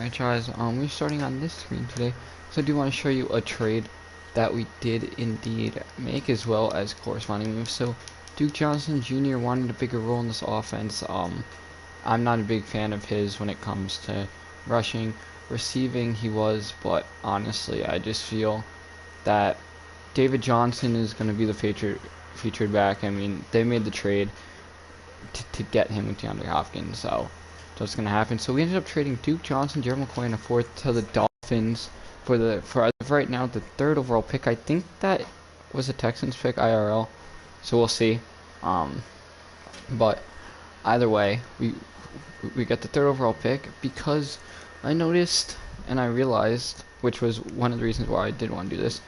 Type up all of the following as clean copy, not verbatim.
franchise. We're starting on this screen today, so I do want to show you a trade that we did indeed make, as well as corresponding moves. So Duke Johnson Jr. wanted a bigger role in this offense. I'm not a big fan of his when it comes to rushing. Receiving he was, but honestly I just feel that David Johnson is going to be the featured back. I mean, they made the trade to get him with DeAndre Hopkins, so that's going to happen. So we ended up trading Duke Johnson, Gerald McCoy, and a fourth to the Dolphins for as of right now the third overall pick. I think that was a Texans pick IRL, so we'll see. But either way, we got the third overall pick because I noticed and I realized, which was one of the reasons why I did want to do this.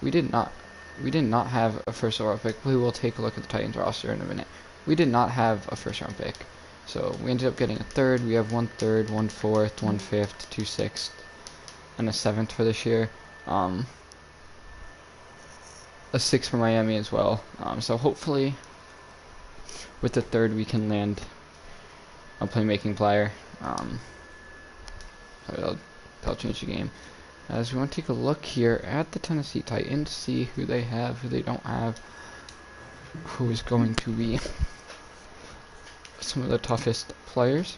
We did not have a first overall pick. We will take a look at the Titans roster in a minute. We did not have a first round pick, so we ended up getting a third. We have 1 third, 1 fourth, 1 fifth, 2 sixths, and a seventh for this year. A sixth for Miami as well. So hopefully, with the third, we can land a playmaking player. That'll change the game. As we want to take a look here at the Tennessee Titans, see who they have, who they don't have, who is going to be some of the toughest players.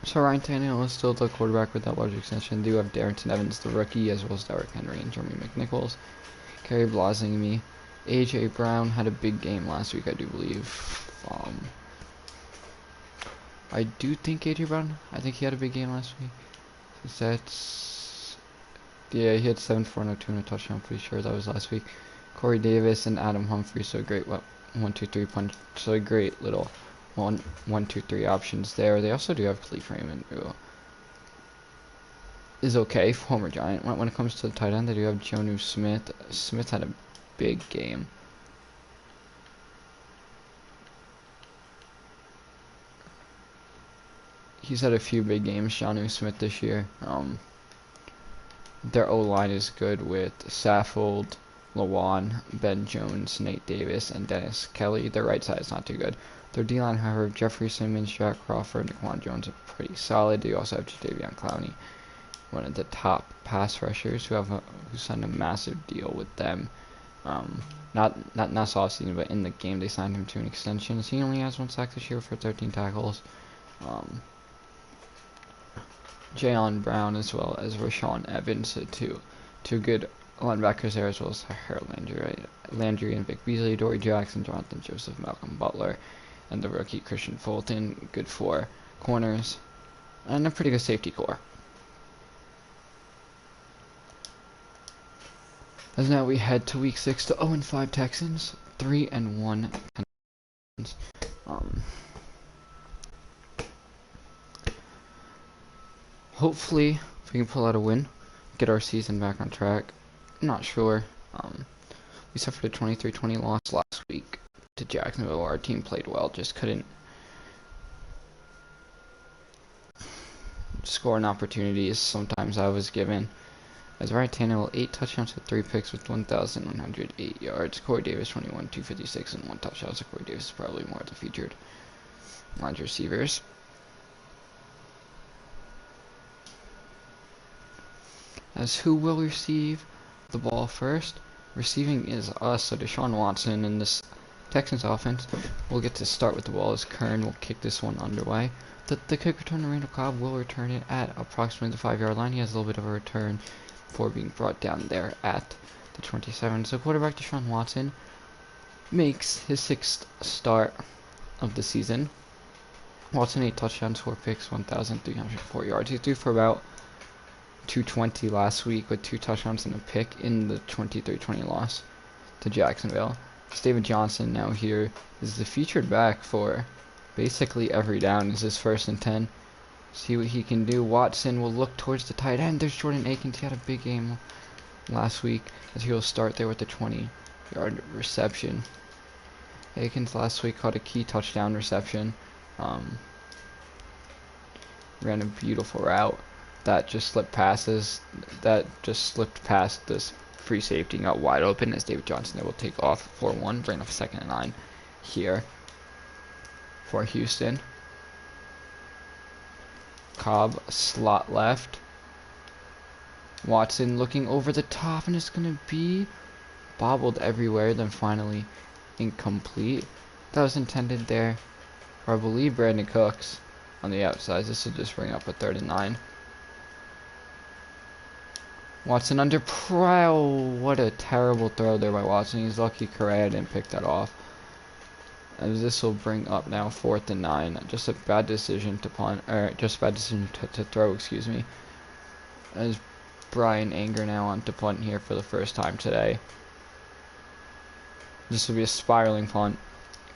So Ryan Tannehill is still the quarterback with that large extension. They do have Darrington Evans, the rookie, as well as Derrick Henry and Jeremy McNichols. Kerry Blasingame. A.J. Brown had a big game last week, I do believe. I do think A.J. Brown, I think he had a big game last week. Yeah, he had 7 4 and 2 and a touchdown. I'm pretty sure that was last week. Corey Davis and Adam Humphrey, so great 1-2-3 punch. So a great little 1-2-3 options there. They also do have Khalif Raymond, who is okay, former Giant. When it comes to the tight end, they do have Jonnu Smith. Smith had a big game. He's had a few big games, Jonnu Smith, this year. Their O-line is good with Saffold, Lawan, Ben Jones, Nate Davis, and Dennis Kelly. Their right side is not too good. Their D-line, however, Jeffrey Simmons, Jack Crawford, and Quan Jones are pretty solid. They also have Jadeveon Clowney, one of the top pass rushers, who signed a massive deal with them. Not this offseason, but in the game they signed him to an extension. He only has 1 sack this year for 13 tackles. Jayon Brown as well as Rashawn Evans, two good linebackers there, as well as Harold Landry and Vic Beasley, Dory Jackson, Jonathan Joseph, Malcolm Butler, and the rookie Christian Fulton. Good 4 corners and a pretty good safety core. As now we head to week 6 to 0-5 Texans, 3-1 Texans. Hopefully, if we can pull out a win, get our season back on track. I'm not sure. We suffered a 23-20 loss last week to Jacksonville. Our team played well, just couldn't score in opportunities sometimes I was given. As Ryan Tannehill, 8 touchdowns with 3 picks with 1,108 yards. Corey Davis, 21, 256, and 1 touchdown. So Corey Davis is probably more of the featured wide receivers. As who will receive the ball first? Receiving is us, so Deshaun Watson in this Texans offense will get to start with the ball as Kern will kick this one underway. The kick return to Randall Cobb will return it at approximately the 5-yard line. He has a little bit of a return before being brought down there at the 27. So quarterback Deshaun Watson makes his 6th start of the season. Watson 8 touchdowns, 4 picks, 1,304 yards. He's due for about 220 last week with 2 touchdowns and a pick in the 23-20 loss to Jacksonville. David Johnson now here is the featured back for basically every down. Is his 1st and 10. See what he can do. Watson will look towards the tight end. There's Jordan Akins. He had a big game last week, as he will start there with the 20-yard reception. Akins last week caught a key touchdown reception. Ran a beautiful route that just slipped past this free safety and got wide open, as David Johnson will take off 4-1, bring up 2nd and 9 here for Houston. Cobb, slot left. Watson looking over the top, and it's going to be bobbled everywhere, then finally incomplete. That was intended there for, I believe, Brandon Cooks on the outside. This will just bring up a 3rd and 9. Watson under prow. What a terrible throw there by Watson. He's lucky Correa didn't pick that off. As this will bring up now 4th and 9. Just a bad decision to punt, or just a bad decision to throw, excuse me. As Brian Anger now on to punt here for the first time today. This will be a spiraling punt,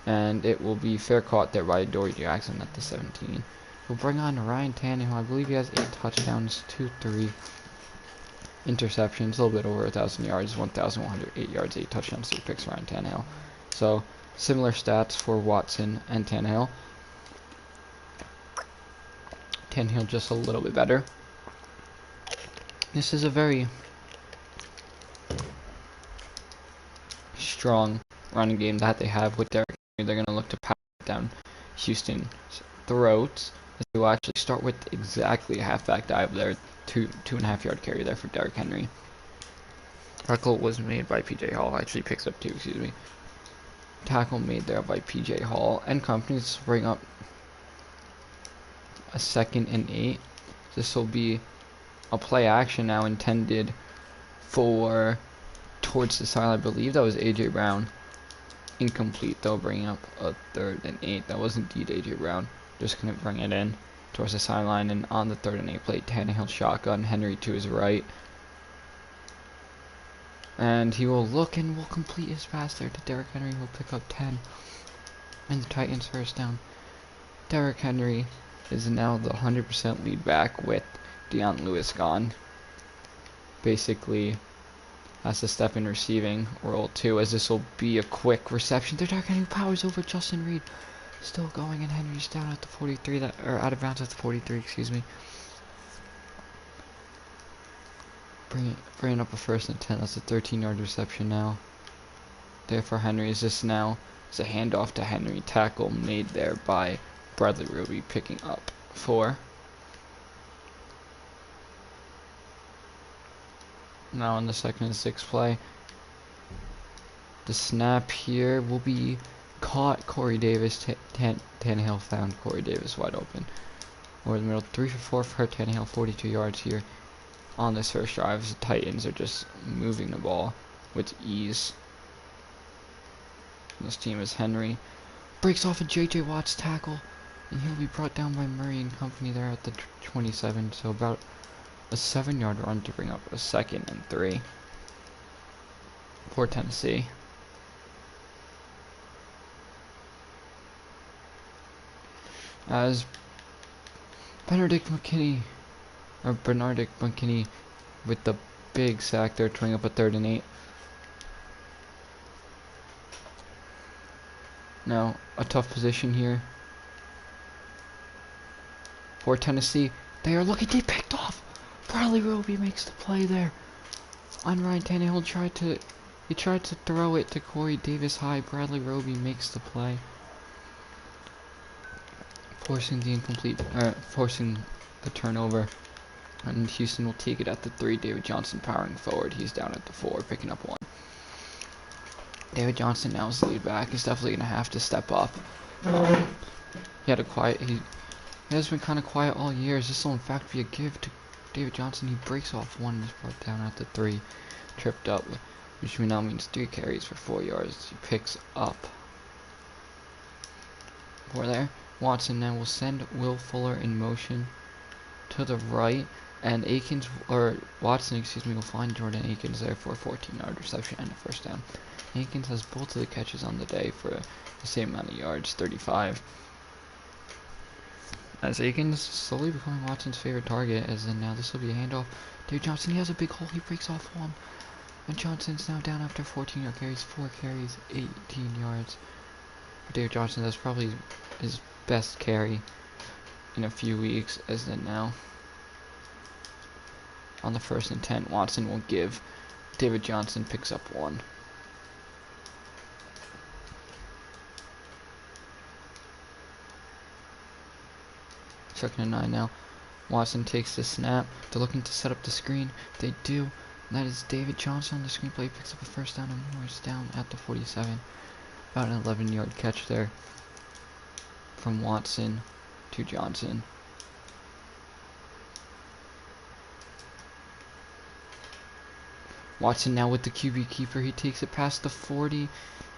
and it will be fair caught there by Dory Jackson at the 17. We'll bring on Ryan Tannehill. I believe he has 8 touchdowns, 3 interceptions, a little bit over 1,000 yards, 1,108 yards, 8 touchdowns, 3 picks for Ryan Tannehill. So similar stats for Watson and Tannehill. Tannehill just a little bit better. This is a very strong running game that they have with Derrick Henry. They're going to look to power down Houston's throats. They will actually start with exactly a halfback dive there, 2.5 yard carry there for Derrick Henry. Tackle was made by PJ Hall, actually picks up 2, excuse me. Tackle made there by PJ Hall and company to bring up a 2nd and 8. This will be a play action now intended for towards the side. I believe that was AJ Brown. Incomplete though, bringing up a 3rd and 8. That was indeed AJ Brown. Just gonna bring it in towards the sideline, and on the 3rd and 8 play, Tannehill shotgun, Henry to his right. And he will look and will complete his pass there to Derrick Henry, who will pick up 10. And the Titans first down. Derrick Henry is now the 100% lead back with Deion Lewis gone. Basically has to step in receiving role too, as this will be a quick reception. Derrick Henry powers over Justin Reed. Still going, and Henry's down at the 43, or out of bounds at the 43, excuse me. Bringing up a 1st and 10. That's a 13-yard reception now. There for Henry. Is this now? It's a handoff to Henry. Tackle made there by Bradley Roby, picking up 4. Now on the 2nd and 6 play. The snap here will be caught. Corey Davis. Tannehill found Corey Davis wide open. Over the middle. 3 for 4 for Tannehill. 42 yards here. On this first drive, the Titans are just moving the ball with ease. This team is Henry. Breaks off a J.J. Watt's tackle, and he'll be brought down by Murray and company there at the 27. So about a 7-yard run to bring up a 2nd and 3 for Tennessee. As Bernardic McKinney with the big sack there, turning up a 3rd and 8. Now, a tough position here for Tennessee. They are looking, they picked off. Bradley Roby makes the play there on Ryan Tannehill. He tried to throw it to Corey Davis high. Bradley Roby makes the play, forcing the turnover. And Houston will take it at the 3. David Johnson powering forward. He's down at the 4, picking up 1. David Johnson now is the lead back. He's definitely gonna have to step up. He has been kind of quiet all year. This will in fact be a give to David Johnson. He breaks off 1 and is brought down at the 3, tripped up, which now means 3 carries for 4 yards. He picks up 4 there. Watson now will send Will Fuller in motion to the right, and Watson, will find Jordan Akins there for a 14-yard reception and a 1st down. Akins has both of the catches on the day for the same amount of yards, 35. As Akins slowly becoming Watson's favorite target, as then now this will be a handoff. David Johnson, he has a big hole, he breaks off 1. And Johnson's now down after 14 carries, 4 carries, 18 yards. For David Johnson, that's probably his best carry in a few weeks, as then now on the 1st and 10, Watson will give. David Johnson picks up 1. 2nd and 9 now. Watson takes the snap. They're looking to set up the screen. They do. And that is David Johnson on the screenplay. Picks up a first down and moves down at the 47. About an 11-yard catch there from Watson to Johnson. Watson now with the QB keeper. He takes it past the 40.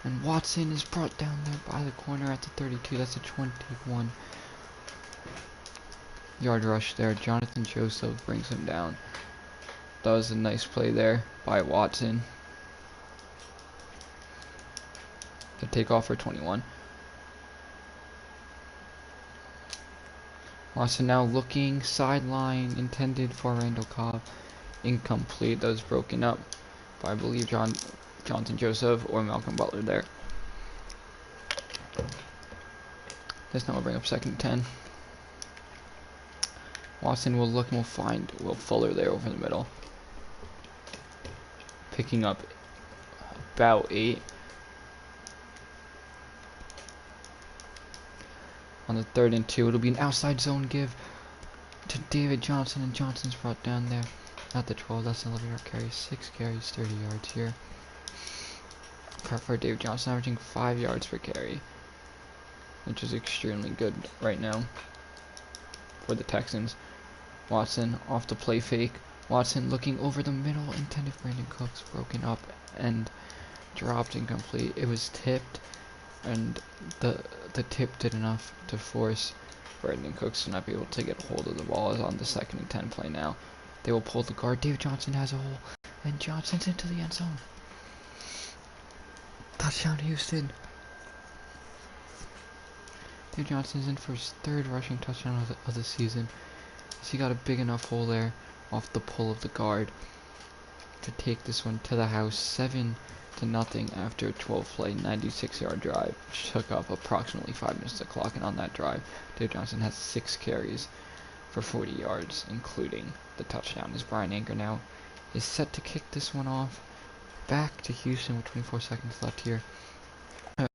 And Watson is brought down there by the corner at the 32. That's a 21-yard rush there. Jonathan Joseph brings him down. That was a nice play there by Watson. The takeoff for 21. Watson now looking sideline, intended for Randall Cobb. Incomplete. That was broken up by, I believe, Jonathan Joseph or Malcolm Butler there. This now will bring up 2nd and 10. Watson will look and will find Will Fuller there over the middle. Picking up about 8. On the 3rd and 2, it'll be an outside zone give to David Johnson, and Johnson's brought down there at the 12. That's an 11-yard carry. 6 carries, 30 yards here. For David Johnson, averaging 5 yards per carry, which is extremely good right now for the Texans. Watson off the play fake. Watson looking over the middle, intended for Brandon Cooks, broken up and dropped incomplete. It was tipped, and the tip did enough to force Brandon Cooks to not be able to get hold of the ball. Is on the 2nd and 10 play now. They will pull the guard. David Johnson has a hole, and Johnson's into the end zone. Touchdown, Houston. David Johnson is in for his 3rd rushing touchdown of the season. So he got a big enough hole there off the pull of the guard to take this one to the house. 7-0 after a 12-play, 96-yard drive, which took up approximately 5 minutes to clock. And on that drive, David Johnson has 6 carries for 40 yards, including the touchdown. As Brian Anger now is set to kick this one off back to Houston with 24 seconds left here.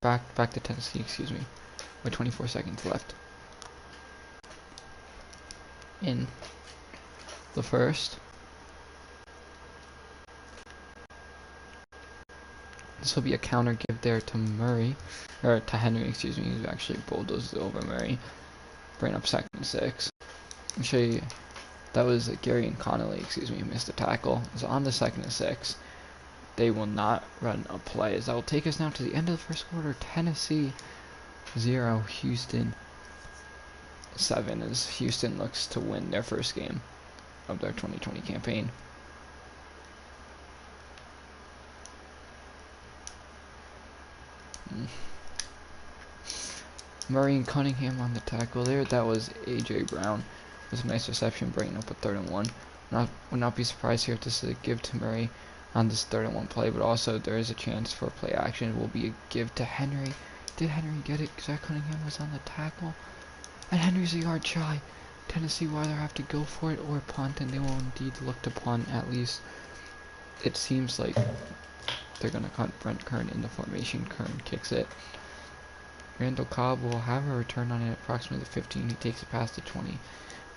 Back to Tennessee, excuse me, with 24 seconds left in the first. This will be a counter give there to Murray, or to Henry, excuse me. He's actually bulldozed over Murray. Bring up 2nd and 6. I'll show you. That was Gary and Connolly, excuse me, missed a tackle. So on the 2nd and 6, they will not run a play. As that will take us now to the end of the first quarter. Tennessee 0, Houston 7, as Houston looks to win their first game of their 2020 campaign. Murray and Cunningham on the tackle there. That was A.J. Brown. It was a nice reception, bringing up a 3rd and 1. Would not be surprised here if this is a give to Murray on this 3rd and 1 play, but also there is a chance for play action. It will be a give to Henry. Did Henry get it? Zach Cunningham was on the tackle, and Henry's a yard shy. Tennessee will either have to go for it or punt, and they will indeed look to punt. At least it seems like they're going to cut Brent Kern in the formation. Kern kicks it. Randall Cobb will have a return on it approximately the 15. He takes it past the 20.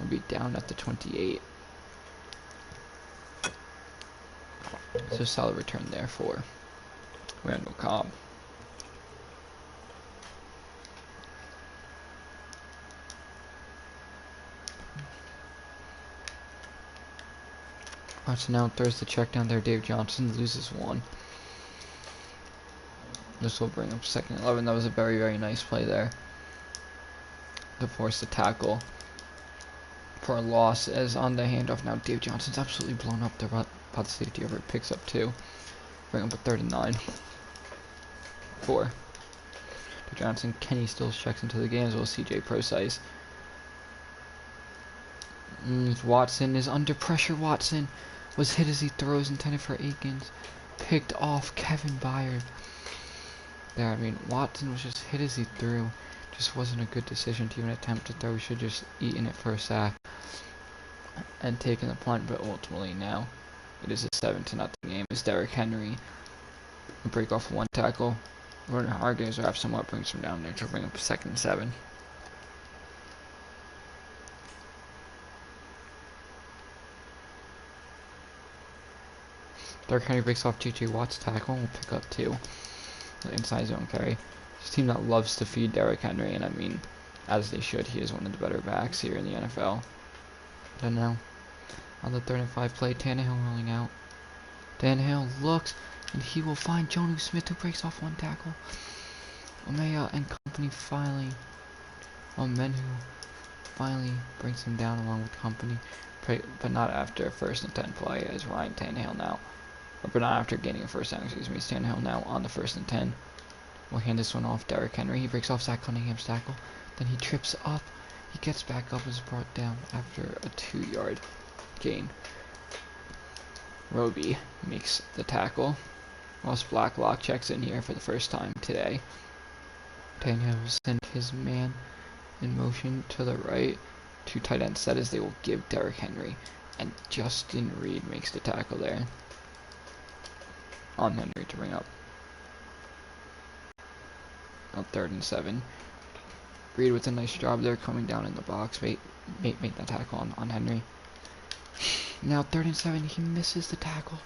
Will be down at the 28. So solid return there for Randall Cobb. Watson now throws the check down there. Dave Johnson loses 1. This will bring up 2nd and 11. That was a very, very nice play there to force the tackle for a loss. As on the handoff now, Dave Johnson's absolutely blown up there by the safety over. It picks up 2. Bring up a 3rd and 9. 4. Dave Johnson. Kenny still checks into the game as well as CJ Procise. Watson is under pressure. Watson was hit as he throws, intended for Akins. Picked off Kevin Byard. There, I mean, Watson was just hit as he threw. Just wasn't a good decision to even attempt to throw. We should just eaten it for a sack and taken the punt, but ultimately now it is a 7-0 game as Derrick Henry will break off 1 tackle. Vernon Hargreaves wraps him up, brings him down there to bring up 2nd and 7. Derrick Henry breaks off J.J. Watt's tackle and will pick up 2. The inside zone carry. This team that loves to feed Derrick Henry, and I mean, as they should. He is one of the better backs here in the NFL. But now, on the 3rd and 5 play, Tannehill rolling out. Tannehill looks, and he will find Jonnu Smith, who breaks off 1 tackle. Omea and company finally, Menu finally brings him down along with company, but not after a 1st and 10 play, as Ryan Tannehill now, but not after gaining a first down, excuse me. Tannehill now on the 1st and 10. We'll hand this one off. Derrick Henry, he breaks off Zach Cunningham's tackle, then he trips up, he gets back up, is brought down after a 2-yard gain. Roby makes the tackle. Ross Blacklock checks in here for the first time today. Tannehill will send his man in motion to the right. 2 tight end set as they will give Derrick Henry. And Justin Reed makes the tackle there on Henry to bring up on 3rd and 7. Reed with a nice job there coming down in the box. Make that tackle on Henry. Now 3rd and 7, he misses the tackle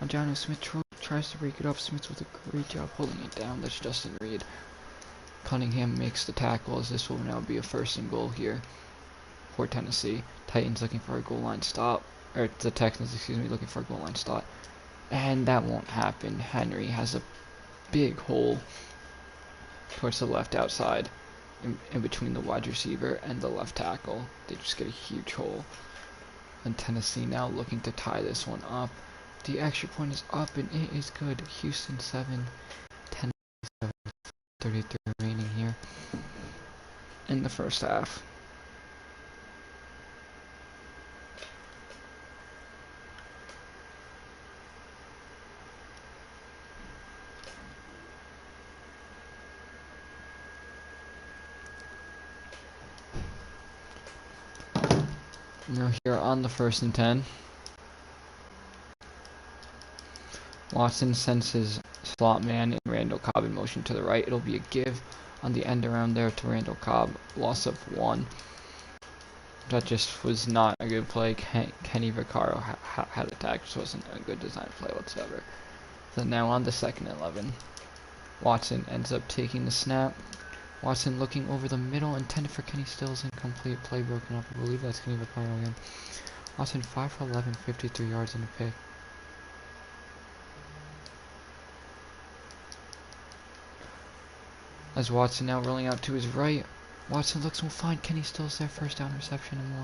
on Jonnu Smith. Tries to break it up. Smith with a great job holding it down. That's Justin Reed. Cunningham makes the tackle as this will now be a 1st and goal here for Tennessee. Titans looking for a goal line stop. Or the Texans, excuse me, looking for a goal line stop. And that won't happen. Henry has a big hole towards the left outside in between the wide receiver and the left tackle. They just get a huge hole. And Tennessee now looking to tie this one up. The extra point is up and it is good. Houston 7, Tennessee 7, 33 remaining here in the first half. Now here on the 1st and 10. Watson sends his slot man in Randall Cobb in motion to the right. It'll be a give on the end around there to Randall Cobb. Loss of 1. That just was not a good play. Kenny Vaccaro had a tag, which wasn't a good design play whatsoever. So now on the 2nd and 11. Watson ends up taking the snap. Watson looking over the middle, intended for Kenny Stills, incomplete play broken up. I believe that's Kenny Vaccaro again. Watson 5 for 11, 53 yards and a pick. As Watson now rolling out to his right. Watson looks and will find Kenny Stills there. 1st down reception and more.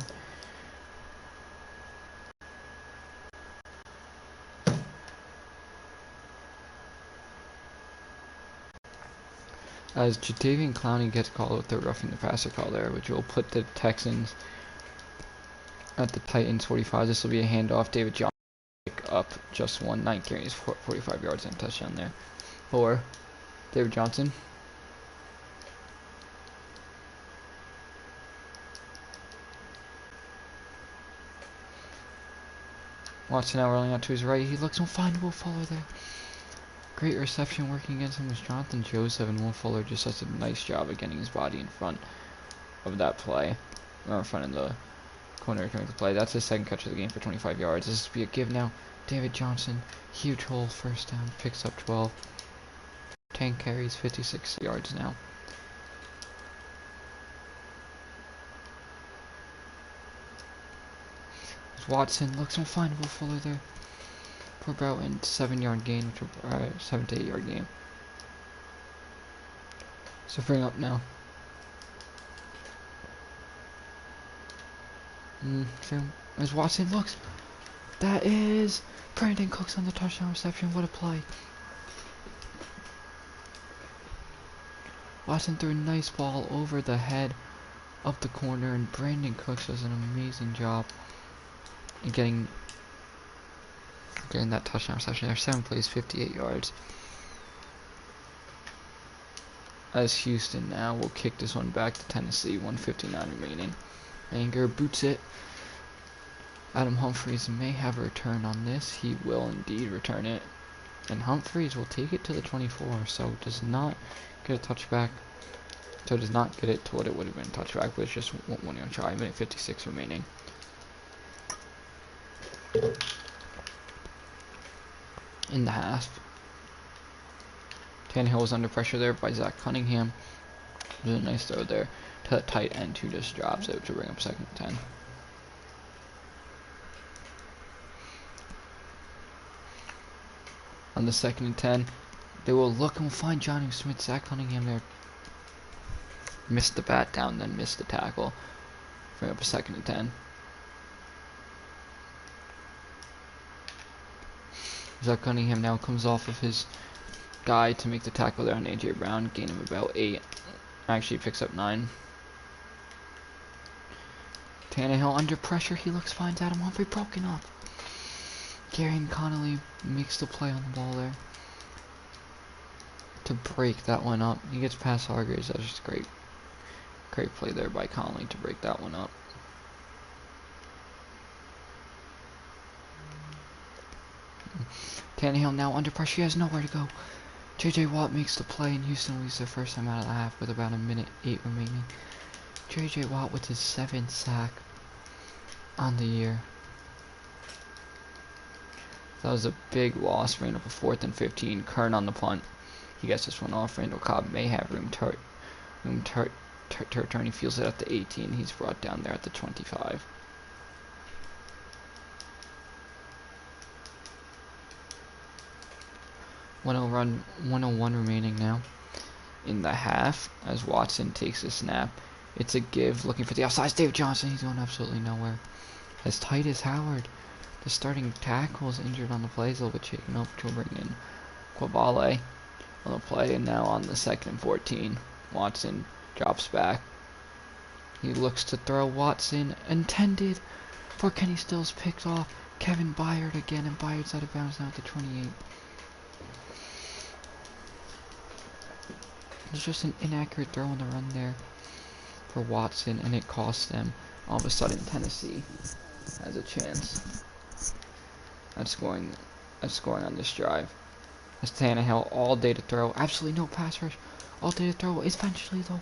As Jadeveon Clowney gets called with the roughing the passer call there, which will put the Texans at the Titans 45. This will be a handoff. David Johnson pick up just 1, 9 carries, 45 yards and a touchdown there for David Johnson. Watson now rolling out to his right. He looks and will find Will Fuller there. Great reception working against him was Jonathan Joseph, and Will Fuller just does a nice job of getting his body in front of that play. Or in front of the corner to make the play. That's his 2nd catch of the game for 25 yards. This will be a give now. David Johnson, huge hole, 1st down, picks up 12. 10 carries, 56 yards now. Watson looks and will find Will Fuller there. For about a 7-yard gain, which will 7 to 8 yard gain. So bring up now. As Watson looks, that is Brandon Cooks on the touchdown reception. What a play! Watson threw a nice ball over the head of the corner, and Brandon Cooks does an amazing job in getting that touchdown reception there. 7 plays, 58 yards. As Houston now will kick this one back to Tennessee. 1:59 remaining. Anger boots it. Adam Humphries may have a return on this. He will indeed return it. And Humphries will take it to the 24, so does not get a touchback. So does not get it to what it would have been a touchback, but it's just 1 yard try. 1:56 remaining. in the half. Tannehill was under pressure there by Zach Cunningham. Really nice throw there to the tight end who just drops it to bring up 2nd and 10. On the 2nd and 10, they will look and will find Johnny Smith. Zach Cunningham there missed the bat down, then missed the tackle. Bring up a 2nd and 10. Zach Cunningham now comes off of his guy to make the tackle there on A.J. Brown, gain him about 8. Actually picks up 9. Tannehill under pressure, he looks, finds Adam Humphrey, broken up. Garyon Connolly makes the play on the ball there to break that one up. He gets past Hargraves. That was just great play there by Connolly to break that one up. Tannehill now under pressure, he has nowhere to go. J.J. Watt makes the play, and Houston leads their first time out of the half with about a minute 8 remaining. J.J. Watt with his 7th sack on the year. That was a big loss. Ran up a 4th and 15. Kern on the punt. He gets this one off. Randall Cobb may have room turn. He feels it at the 18. He's brought down there at the 25. Run 101 remaining now in the half as Watson takes a snap. It's a give, looking for the outside. David Johnson, he's going absolutely nowhere. As tight as Howard. The starting tackle is injured on the play. He's a little bit shaken up to bring in Quavale on the play. And now on the 2nd and 14, Watson drops back. He looks to throw. Watson intended for Kenny Stills, picked off. Kevin Byard again, and Byard's out of bounds now at the 28. It's just an inaccurate throw on the run there for Watson, and it costs them. All of a sudden, Tennessee has a chance at scoring on this drive. As Tannehill all day to throw, absolutely no pass rush, all day to throw. Eventually, though,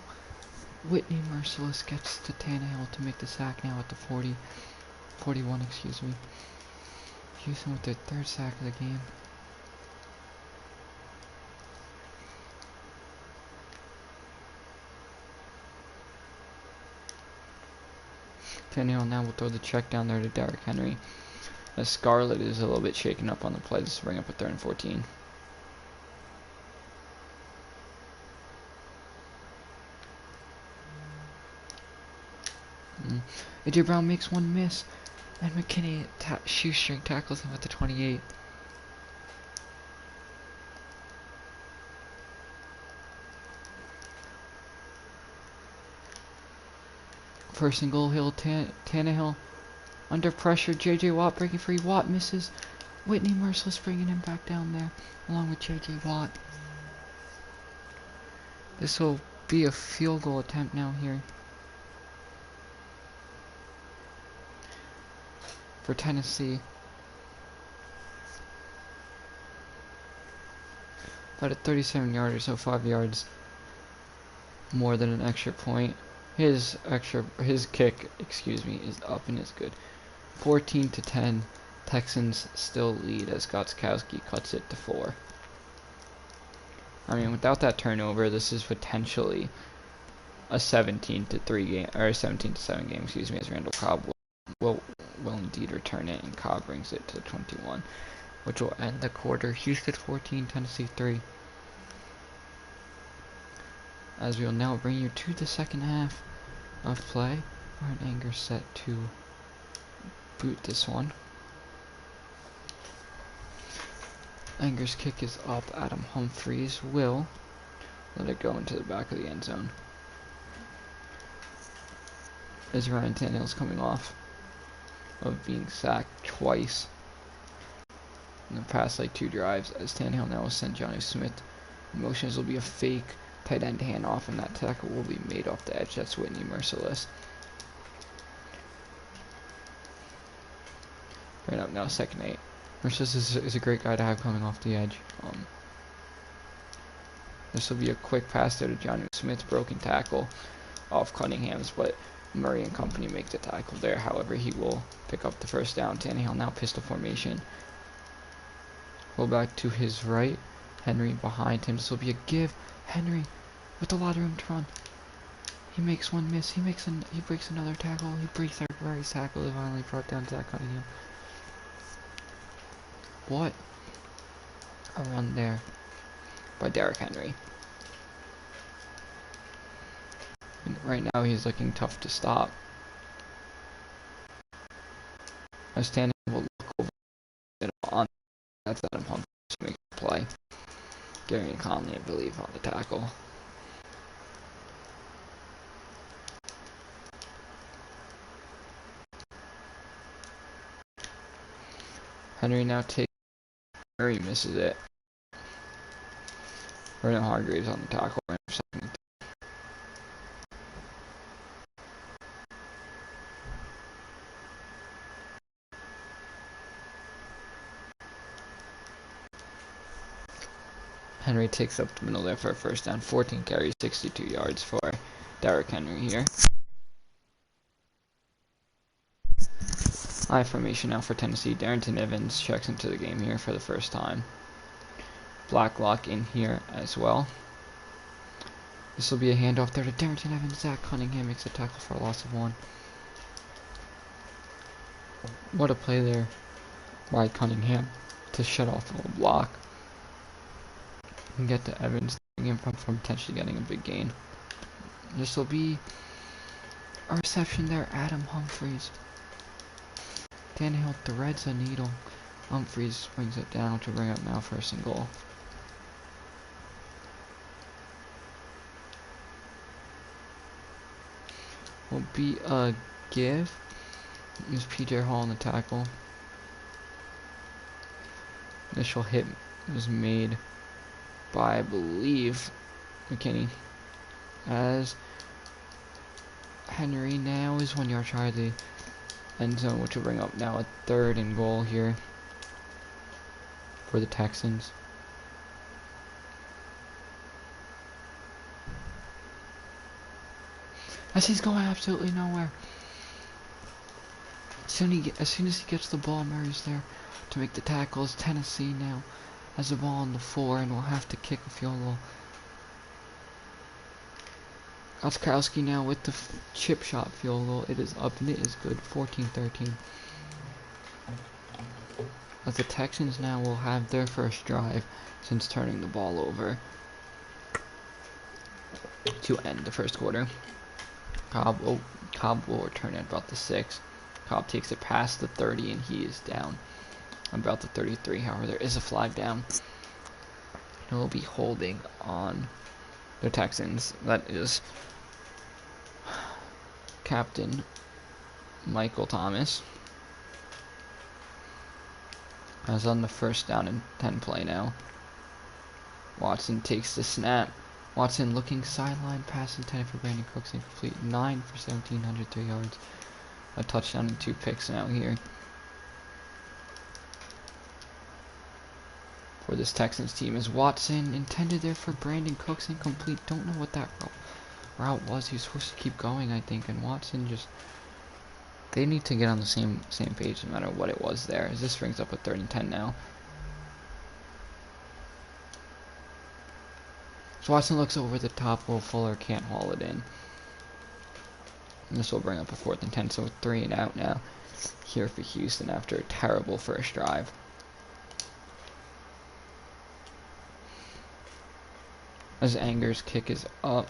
Whitney Merciless gets to Tannehill to make the sack now at the 41, excuse me. Houston with their 3rd sack of the game. Tannehill now will throw the check down there to Derrick Henry. As Scarlett is a little bit shaken up on the play. This will bring up a 3rd and 14. A.J. Brown makes one miss, and McKinney shoestring tackles him at the 28. First and goal, Tannehill under pressure. J.J. Watt breaking free. Watt misses. Whitney Merciless bringing him back down there, along with J.J. Watt. This will be a field goal attempt now here for Tennessee. About a 37-yarder, so 5 yards more than an extra point. His kick, is up and is good. 14-10. Texans still lead as Gostkowski cuts it to 4. I mean, without that turnover, this is potentially a 17-3 game, or a 17-7 game, as Randall Cobb will indeed return it, and Cobb brings it to 21, which will end the quarter. Houston 14, Tennessee 3. As we will now bring you to the second half of play. Aaron Anger set to boot this one. Anger's kick is up. Adam Humphries will let it go into the back of the end zone. As Ryan Tannehill's coming off of being sacked twice in the past 2 drives, as Tannehill now will send Johnny Smith. Motions will be a fake tight end handoff, and that tackle will be made off the edge. That's Whitney Merciless. Right up now, 2nd and 8. Merciless is a great guy to have coming off the edge. This will be a quick pass there to Johnny Smith. Broken tackle off Cunningham's, but Murray and company make the tackle there. However, he will pick up the first down. Tannehill now pistol formation. Fullback to his right. Henry behind him. This will be a give. Henry with a lot of room to run. He makes one miss. He breaks another tackle. He breaks our very tackle. He finally brought down Zach Cunningham. What a run there by Derrick Henry. And right now he's looking tough to stop. As Tannehill will look over on that's Adam Hunt to make a play. Gary Conley, I believe, on the tackle. Henry now takes. He misses it. Vernon Hargreaves on the tackle. Henry takes up the middle there for a first down. 14 carries, 62 yards for Derrick Henry here. High formation now for Tennessee. Darrington Evans checks into the game here for the first time. Blacklock in here as well. This will be a handoff there to Darrington Evans. Zach Cunningham makes a tackle for a loss of 1. What a play there by Cunningham to shut off a block and get to Evans from potentially getting a big gain. This will be a reception there. Adam Humphries. Tannehill threads a needle. Humphries brings it down to bring up now first and goal. Will be a give. Use PJ Hall on the tackle. Initial hit was made by, I believe, McKinney. As Henry now is 1 yard shy of the end zone, which will bring up now a 3rd and goal here for the Texans. As he's going absolutely nowhere. As soon as he gets the ball, Murray's there to make the tackles. Tennessee now has the ball on the 4 and will have to kick a field goal. Oskowski now with the chip shot field goal. It is up and it is good. 14-13. As the Texans now will have their first drive since turning the ball over to end the first quarter. Cobb will return at about the 6. Cobb takes it past the 30 and he is down about the 33. However, there is a flag down. It will be holding on the Texans. That is Captain Michael Thomas. As on the first down and 10 play now. Watson takes the snap. Watson looking sideline, pass intended for Brandon Cooks, incomplete. 9 for 17, 103 yards. A touchdown and 2 picks now here for this Texans team. As Watson intended there for Brandon Cooks, incomplete. Don't know what that route was. He was supposed to keep going, I think, and Watson just... They need to get on the same page no matter what it was there. As this brings up a 3rd and 10 now. So Watson looks over the top. Will Fuller can't haul it in. And this will bring up a 4th and 10. So 3 and out now here for Houston after a terrible first drive. As Anger's kick is up.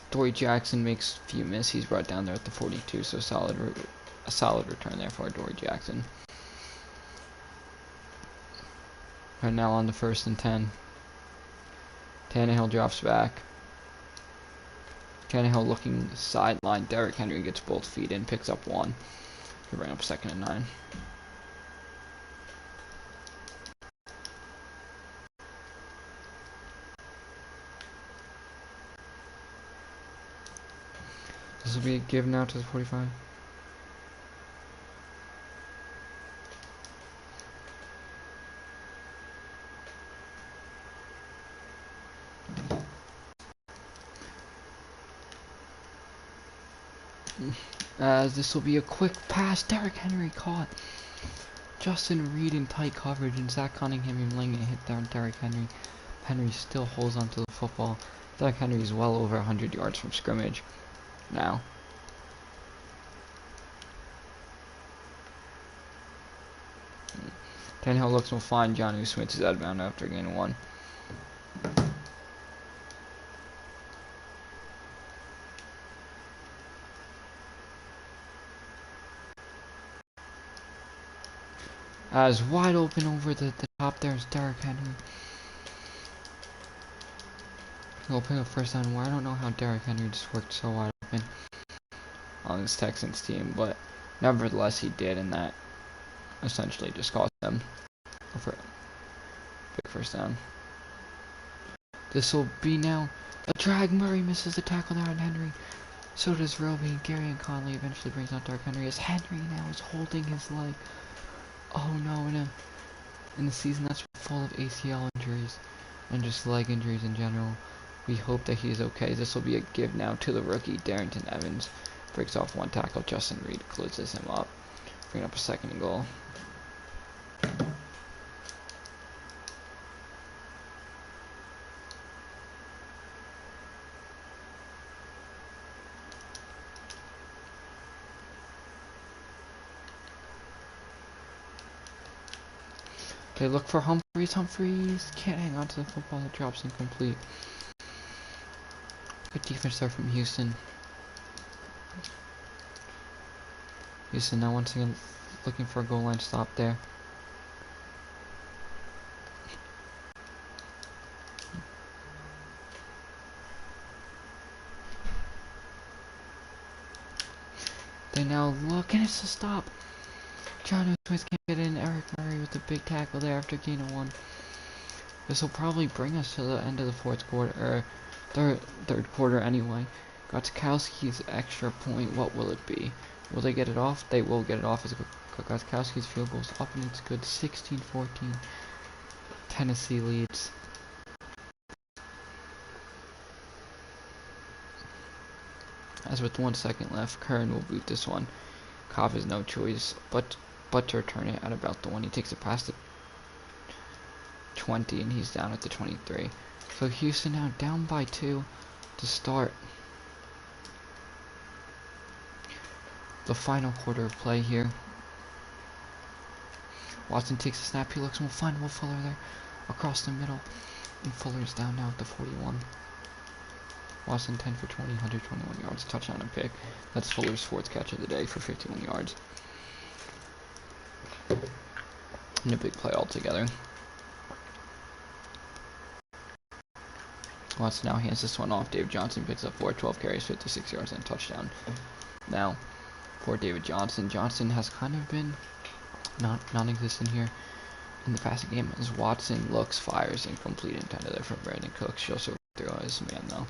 Dory Jackson makes a few misses. He's brought down there at the 42. So a solid return there for Dory Jackson. Right now on the 1st and 10. Tannehill drops back. Tannehill looking sideline. Derrick Henry gets both feet in, picks up 1. He'll bring up 2nd and 9. This will be a give now to the 45. As this will be a quick pass. Derrick Henry caught Justin Reed in tight coverage and Zach Cunningham laying a hit there on Derrick Henry. Henry still holds onto the football. Derrick Henry is well over 100 yards from scrimmage now. Tannehill looks will find Jonnu Smith is out of bounds after gain 1. As wide open over the top there is Derrick Henry. He'll pick up first down. I don't know how Derrick Henry just worked so wide open on this Texans team, but nevertheless he did, and that essentially just cost them a big first down. This will be now a drag. Murray misses the tackle there on Henry. So does Roby. Gary and Conley eventually brings out Derrick Henry as Henry now is holding his leg. Oh no, in the season that's full of ACL injuries and just leg injuries in general. We hope that he is okay. This will be a give now to the rookie Darrington Evans. Breaks off one tackle. Justin Reed closes him up. Bring up a second and goal. They look for Humphries. Humphries can't hang on to the football. It drops incomplete. Good defense there from Houston. Houston now once again looking for a goal line stop there. They now look, and it's a stop. Jonnu Smith can't get in. Eric Murray with the big tackle there after gain of 1. This will probably bring us to the end of the fourth quarter, or third quarter anyway. Gostkowski's extra point, what will it be? Will they get it off? They will get it off as Gostkowski's field goes up, and it's good. 16-14. Tennessee leads. As with 1 second left, Curran will boot this one. Cobb has no choice but to return it at about the 1. He takes it past the 20 and he's down at the 23. So Houston now down by 2 to start the final quarter of play here. Watson takes a snap. He looks and will find Will Fuller there across the middle. And Fuller's down now at the 41. Watson 10 for 20, 121 yards, touchdown and pick. That's Fuller's 4th catch of the day for 51 yards. And a big play altogether. Watson now hands this one off. David Johnson picks up 4, 12 carries, 56 yards, and a touchdown. Now, for David Johnson, Johnson has kind of been non-existent here in the passing game as Watson looks, fires, incomplete intended there from Brandon Cooks. She also threw his man though.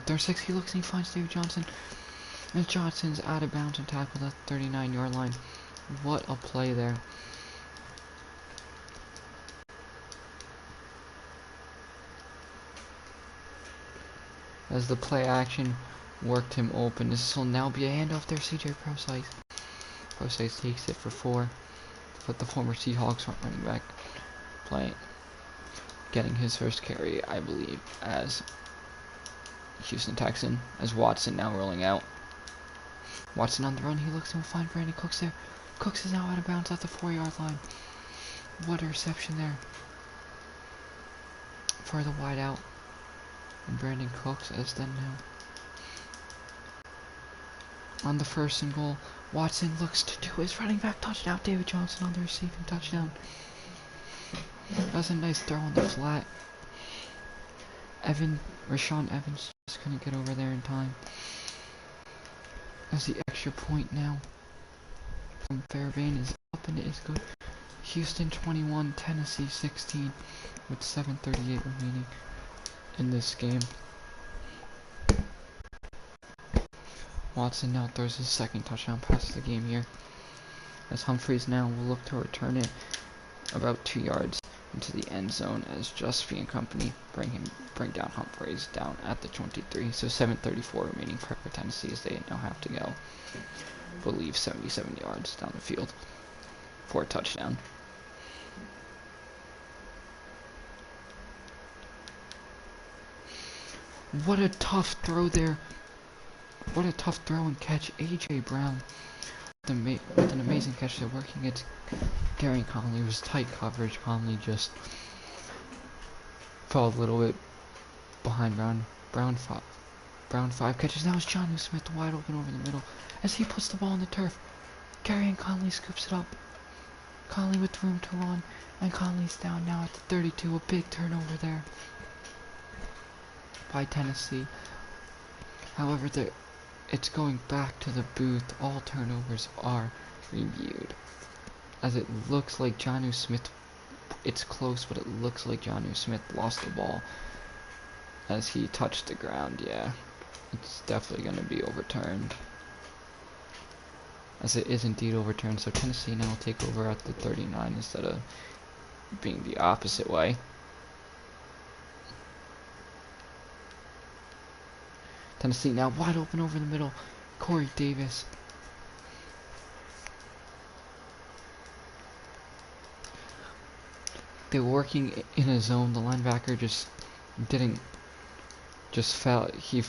Third 6, he looks and he finds David Johnson. And Johnson's out of bounds and tackled at the 39-yard line. What a play there. As the play action worked him open. This will now be a handoff there, CJ Prosise. Prosise takes it for 4. But the former Seahawks running back playing, getting his first carry, I believe, as Houston Texan, as Watson now rolling out. Watson on the run, he looks and will find Brandon Cooks there. Cooks is now out of bounds at the 4-yard line. What a reception there for the wide out. And Brandon Cooks is then now on the 1st and goal. Watson looks to do his running back touchdown. David Johnson on the receiving touchdown. That was a nice throw on the flat. Rashawn Evans just couldn't get over there in time. As the extra point now from Fairbairn is up and it is good. Houston 21, Tennessee 16 with 7:38 remaining in this game. Watson now throws his 2nd touchdown pass of the game here. As Humphries now will look to return it about 2 yards. into the end zone as Justy and company bring down Humphreys down at the 23. So 7:34 remaining for Tennessee as they now have to go, I believe, 77 yards down the field for a touchdown. What a tough throw there. What a tough throw and catch. A.J. Brown with an amazing catch. They're working against Gary Conley. It was tight coverage. Conley just fell a little bit behind Brown. Brown 5 catches. Now it's Jonnu Smith wide open over the middle as he puts the ball on the turf. Gary and Conley scoops it up. Conley with room to run, and Conley's down now at the 32. A big turnover there by Tennessee. However, it's going back to the booth. All turnovers are reviewed, as it looks like Jonnu Smith, it's close, but it looks like Jonnu Smith lost the ball as he touched the ground. Yeah, it's definitely going to be overturned, as it is indeed overturned. So Tennessee now will take over at the 39 instead of being the opposite way. Tennessee now wide open over the middle. Corey Davis. They were working in a zone. The linebacker just fell. He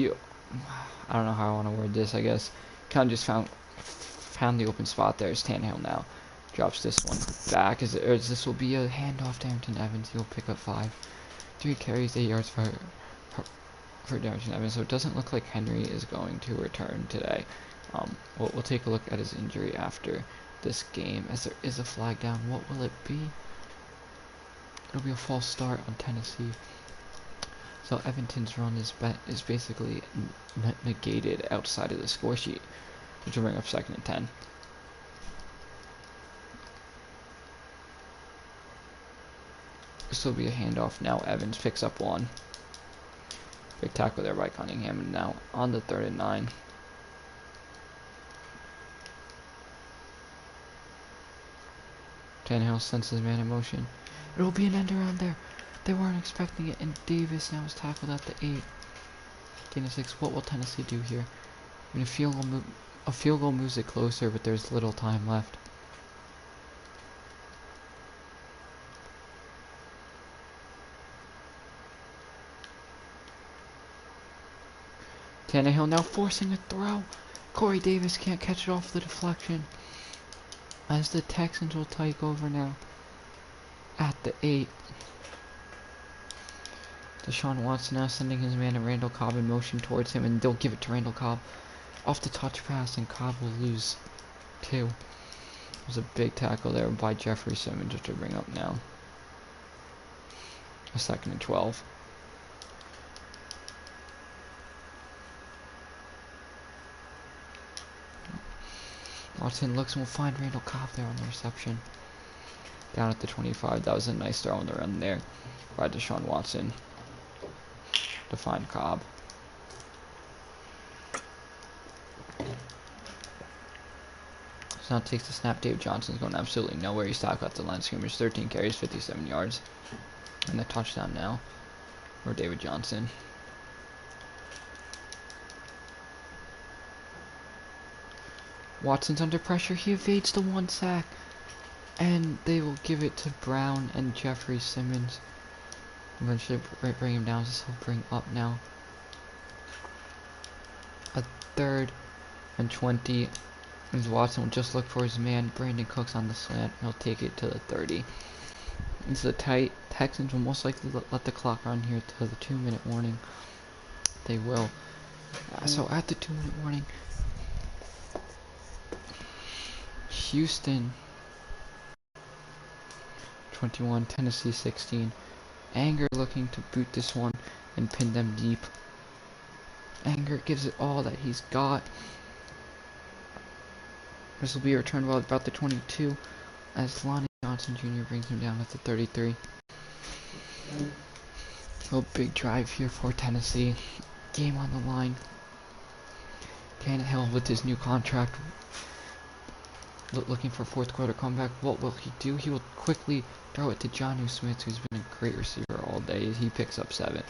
I don't know how I want to word this. I guess kind of just found the open spot there. As Tannehill now drops this one back. As this will be a handoff to Darrington Evans. He'll pick up 5. 3 carries, 8 yards for Darrington Evans. So it doesn't look like Henry is going to return today. We'll take a look at his injury after this game, as there is a flag down. What will it be? It'll be a false start on Tennessee. So Evanton's run is basically negated outside of the score sheet, which will bring up 2nd and 10. This will be a handoff now. Evans picks up 1. Big tackle there by Cunningham, and now on the 3rd and 9. Tannehill sends his man in motion. It'll be an end around there. They weren't expecting it, and Davis now is tackled at the 8. 6. What will Tennessee do here? I mean, a field goal moves it closer, but there's little time left. Tannehill now forcing a throw. Corey Davis can't catch it off the deflection, as the Texans will take over now at the 8. Deshaun Watson now sending his man and Randall Cobb in motion towards him, and they'll give it to Randall Cobb off the touch pass, and Cobb will lose 2. There's a big tackle there by Jeffrey Simmons to bring up now a 2nd and 12. Watson looks and will find Randall Cobb there on the reception. Down at the 25. That was a nice throw on the run there by Deshaun Watson to find Cobb. So now takes the snap. Dave Johnson's going absolutely nowhere. He's tackled at the line of scrimmage. 13 carries, 57 yards. And the touchdown now for David Johnson. Watson's under pressure. He evades the 1 sack. And they will give it to Brown and Jeffrey Simmons. Eventually bring him down. This will bring up now a 3rd and 20. As Watson will just look for his man, Brandon Cooks, on the slant. He'll take it to the 30. It's the tight. Texans will most likely let the clock run here to the 2-minute warning. They will. So at the 2-minute warning, Houston 21, Tennessee 16. Anger looking to boot this one and pin them deep. Anger gives it all that he's got. This will be a return ball at about the 22 as Lonnie Johnson Jr. brings him down at the 33. A big drive here for Tennessee. Game on the line. Tannehill with his new contract looking for fourth quarter comeback. What will he do? He will quickly throw it to Jonnu Smith, who's been a great receiver all day. He picks up 7.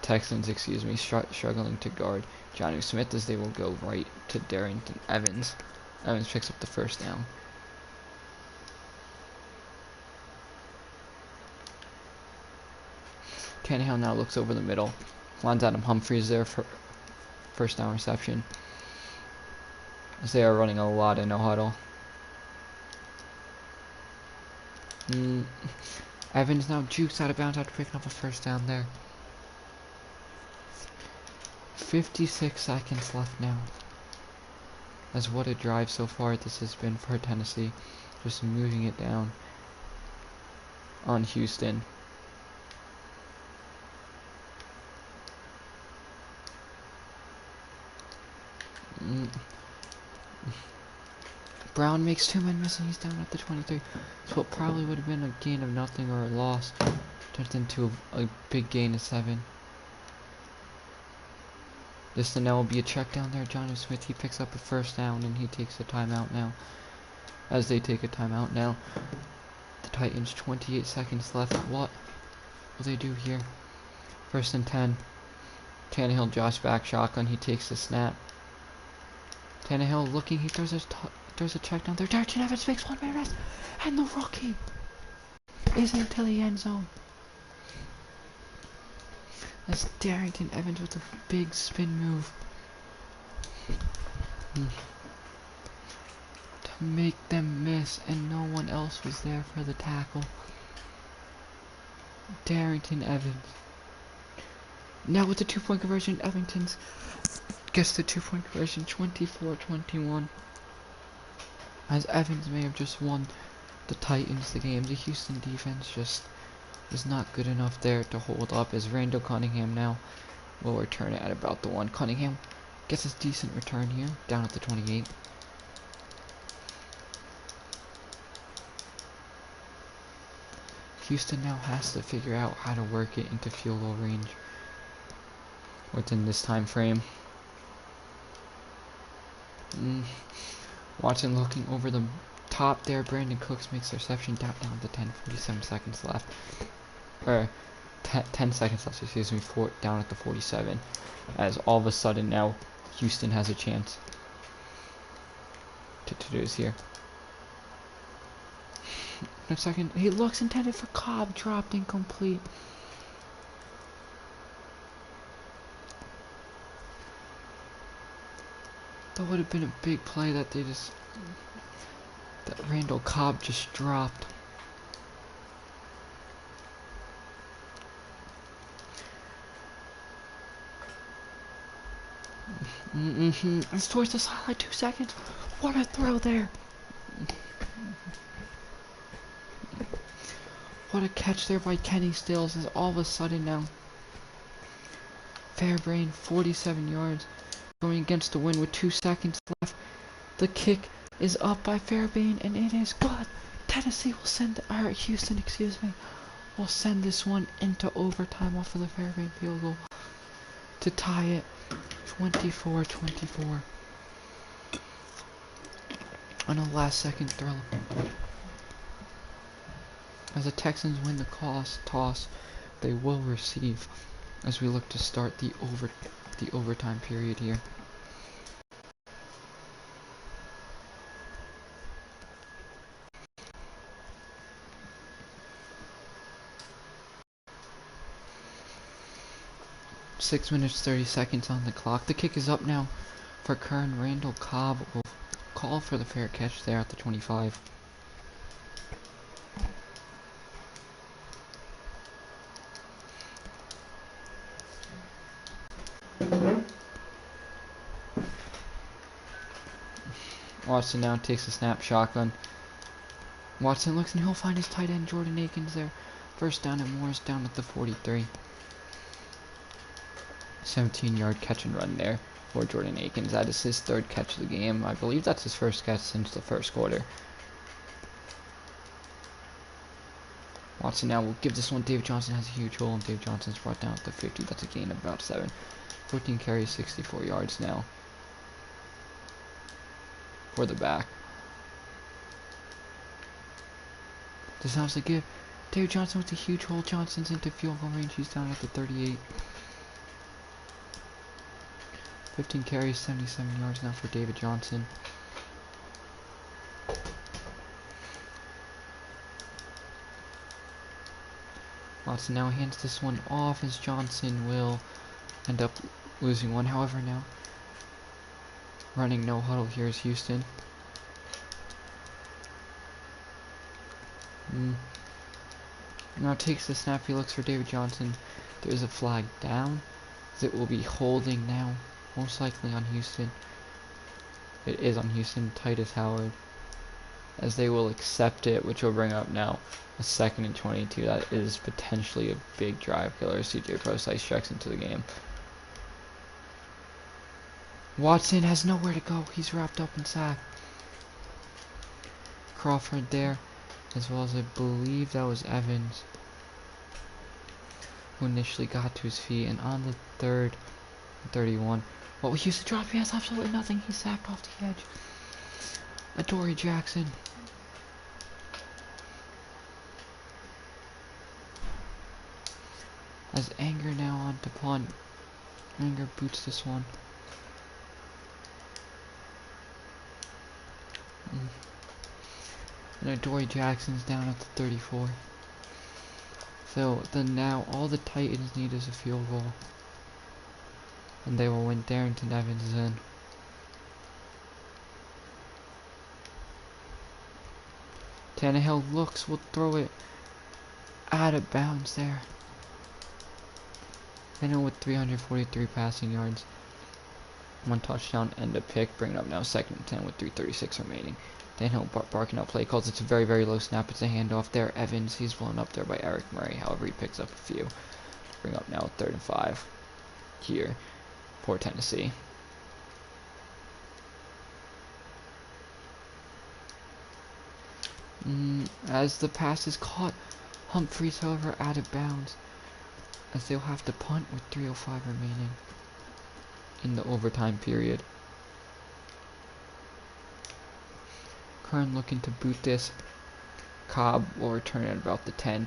Texans, excuse me, struggling to guard Jonnu Smith as they will go right to Darrington Evans. Evans picks up the first down. Tannehill now looks over the middle. Lines Adam Humphries there for first down reception. As they are running a lot in no huddle. Evans now jukes out of bounds after picking up a first down there. 56 seconds left now. As what a drive so far this has been for Tennessee. Just moving it down on Houston. Brown makes 2 men missing. He's down at the 23. So what probably would have been a gain of nothing or a loss turned into a big gain of 7. This now will be a check down there. Jonnu Smith, he picks up a first down and he takes a timeout now. As they take a timeout now. The Titans, 28 seconds left. What will they do here? First and 10. Tannehill, Josh back, shotgun. He takes the snap. Tannehill looking. He throws a check down there. Darrington Evans makes 1 man rest. And the rookie is into the end zone. That's Darrington Evans with a big spin move. To make them miss, and no one else was there for the tackle. Darrington Evans. Now with the 2-point conversion, Evans gets the 2-point conversion, 24-21. As Evans may have just won the Titans the game. The Houston defense just is not good enough there to hold up, as Randall Cunningham now will return it at about the 1. Cunningham gets a decent return here, down at the 28. Houston now has to figure out how to work it into field goal range within this time frame. Watson looking over the top there. Brandon Cooks makes the reception, down to 10, 47 seconds left. Or 10 seconds left, excuse me, down at the 47. As all of a sudden now Houston has a chance to do this here. No second, he looks intended for Cobb, dropped incomplete. That would have been a big play that Randall Cobb just dropped. It's towards the sideline, 2 seconds. What a throw there. What a catch there by Kenny Stills, as all of a sudden now Fairbrain, 47 yards, going against the wind with 2 seconds left. The kick is up by Fairbairn, and it is good. Tennessee will Houston, excuse me, will send this one into overtime off of the Fairbairn field goal to tie it 24-24 on a last-second throw. As the Texans win the toss, they will receive as we look to start the overtime period here. Six minutes 30 seconds on the clock. The kick is up now for Kern. Randall Cobb will call for the fair catch there at the 25. Watson now takes a snap, shotgun. Watson looks and he'll find his tight end Jordan Akins there. First down and Morris down at the 43. 17-yard catch and run there for Jordan Akins. That is his 3rd catch of the game. I believe that's his 1st catch since the 1st quarter. Watson now will give this one. David Johnson has a huge hole, and Dave Johnson's brought down at the 50. That's a gain of about 7. 14 carries, 64 yards now. for the back. This sounds like it. David Johnson with a huge hole. Johnson's into field goal range. He's down at the 38. 15 carries, 77 yards now for David Johnson. Watson now hands this one off as Johnson will end up losing one. However, now running no huddle here is Houston. Now takes the snap. He looks for David Johnson. There's a flag down. It will be holding now, most likely on Houston. It is on Houston. Titus Howard, as they will accept it, which will bring up now a 2nd and 22. That is potentially a big drive killer. CJ Prosise checks into the game. Watson has nowhere to go. He's wrapped up in sack. Crawford there, as well as I believe that was Evans, who initially got to his feet. And on the 3rd, 31. What we used to drop, he has absolutely nothing. He's sacked off the edge. Adoree Jackson. As Anger now on to punt. Anger boots this one. And Adoree Jackson's down at the 34. So then now all the Titans need is a field goal. And they will win. Darrington Evans is in. Tannehill looks, will throw it out of bounds there. Tannehill with 343 passing yards. 1 touchdown and a pick, bringing up now 2nd and 10 with 3:36 remaining. Tannehill barking out play calls. It's a very, very low snap. It's a handoff there. Evans, he's blown up there by Eric Murray. However, he picks up a few. Bring up now 3rd and 5 here for Tennessee. As the pass is caught, Humphries, however, out of bounds, as they'll have to punt with 3:05 remaining in the overtime period. Kern looking to boot this. Cobb will return at about the 10.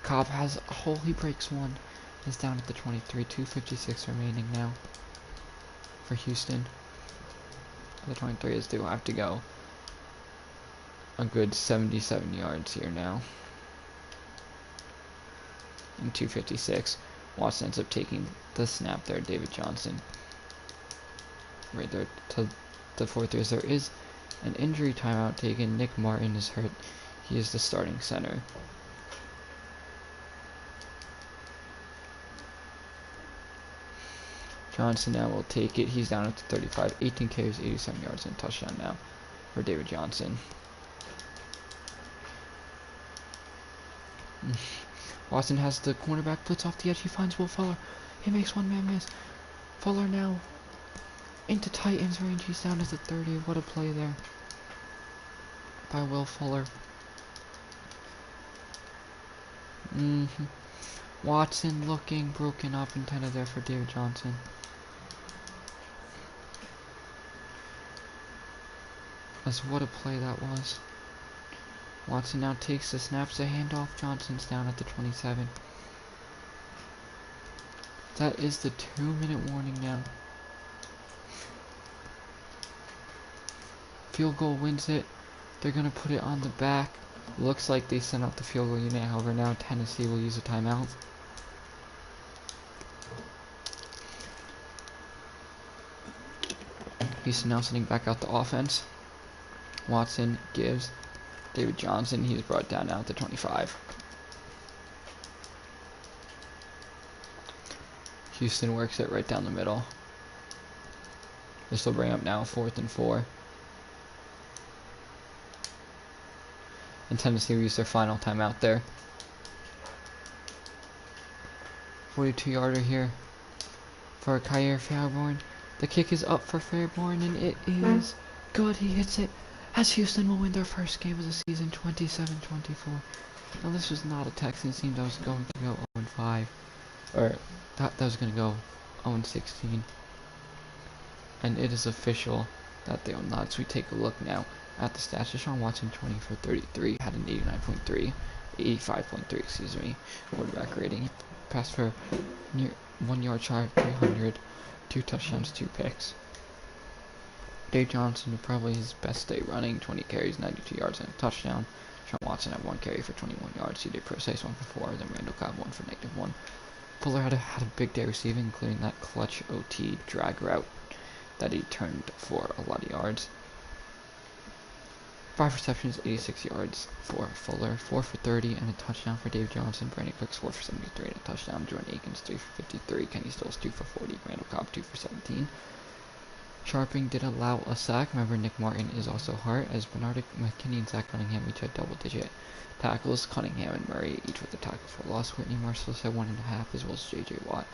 Cobb has a hole. He breaks one. Is down at the 23. 2:56 remaining now for Houston. The 23 is they will have to go a good 77 yards here now. And 2:56. Watson ends up taking the snap there. David Johnson right there to the 4-3. There is an injury timeout taken. Nick Martin is hurt. He is the starting center. Johnson now will take it. He's down at the 35. 18 carries, 87 yards, and a touchdown now for David Johnson. Watson has the cornerback blitz off the edge. He finds Will Fuller. He makes one man miss. Fuller now into Titans range. He's down at the 30. What a play there by Will Fuller. Watson looking broken up, intended there for David Johnson. As what a play that was. Watson now takes the snaps, a handoff. Johnson's down at the 27. That is the 2-minute warning now. Field goal wins it. They're going to put it on the back. Looks like they sent out the field goal unit. However, now Tennessee will use a timeout. Houston now sending back out the offense. Watson gives David Johnson. He's brought down now at the 25. Houston works it right down the middle. This will bring up now 4th and 4. And Tennessee will use their final timeout there. 42-yarder here for Kyer Fairborn. The kick is up for Fairborn, and it is good. He hits it, as Houston will win their first game of the season, 27-24. Now, this was not a Texans team that was going to go 0-5, or that was going to go 0-16. And it is official. that they will not. So we take a look now at the stats. Deshaun Watson 20 for 33, had an 89.3, 85.3, excuse me, quarterback rating. He passed for near 1 yard shy of 300, 2 touchdowns, 2 picks. Dave Johnson, probably his best day running, 20 carries, 92 yards, and a touchdown. Deshaun Watson had 1 carry for 21 yards. CJ Procise 1 for 4, then Randall Cobb 1 for -1. Fuller had a big day receiving, including that clutch OT drag route that he turned for a lot of yards. 5 receptions, 86 yards for Fuller, 4 for 30, and a touchdown for Dave Johnson. Brandon Cooks 4 for 73 and a touchdown. Jordan Akins 3 for 53. Kenny Stills 2 for 40. Randall Cobb 2 for 17. Sharping did allow a sack. Remember, Nick Martin is also hurt, as Bernard McKinney and Zach Cunningham each had double-digit tackles. Cunningham and Murray each with a tackle for loss. Whitney Merciless had 1.5, as well as J.J. Watt.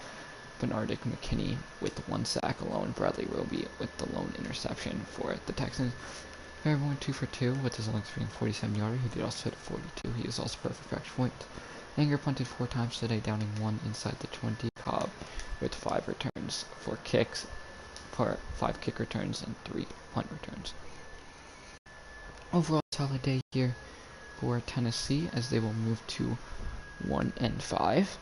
Bernard McKinney with 1 sack alone. Bradley Roby with the lone interception for the Texans. Everyone 2 for 2 with his length being 47 yards. He did also hit a 42. He is also perfect for extra point. Anger punted 4 times today, downing 1 inside the 20. Cobb with 5 returns for kicks. For 5 kick returns and 3 punt returns. Overall, solid day here for Tennessee, as they will move to 1-5.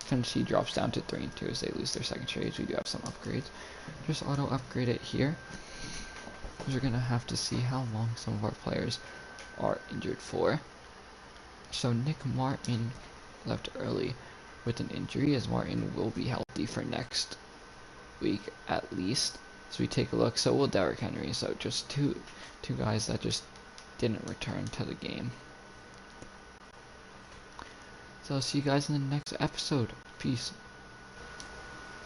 Tennessee drops down to 3-2 as they lose their second trades. We do have some upgrades. Just auto upgrade it here, because we're gonna have to see how long some of our players are injured for. So Nick Martin left early with an injury, as Martin will be healthy for next week at least. So we take a look. So will Derrick Henry. So just two guys that just didn't return to the game. So I'll see you guys in the next episode. Peace.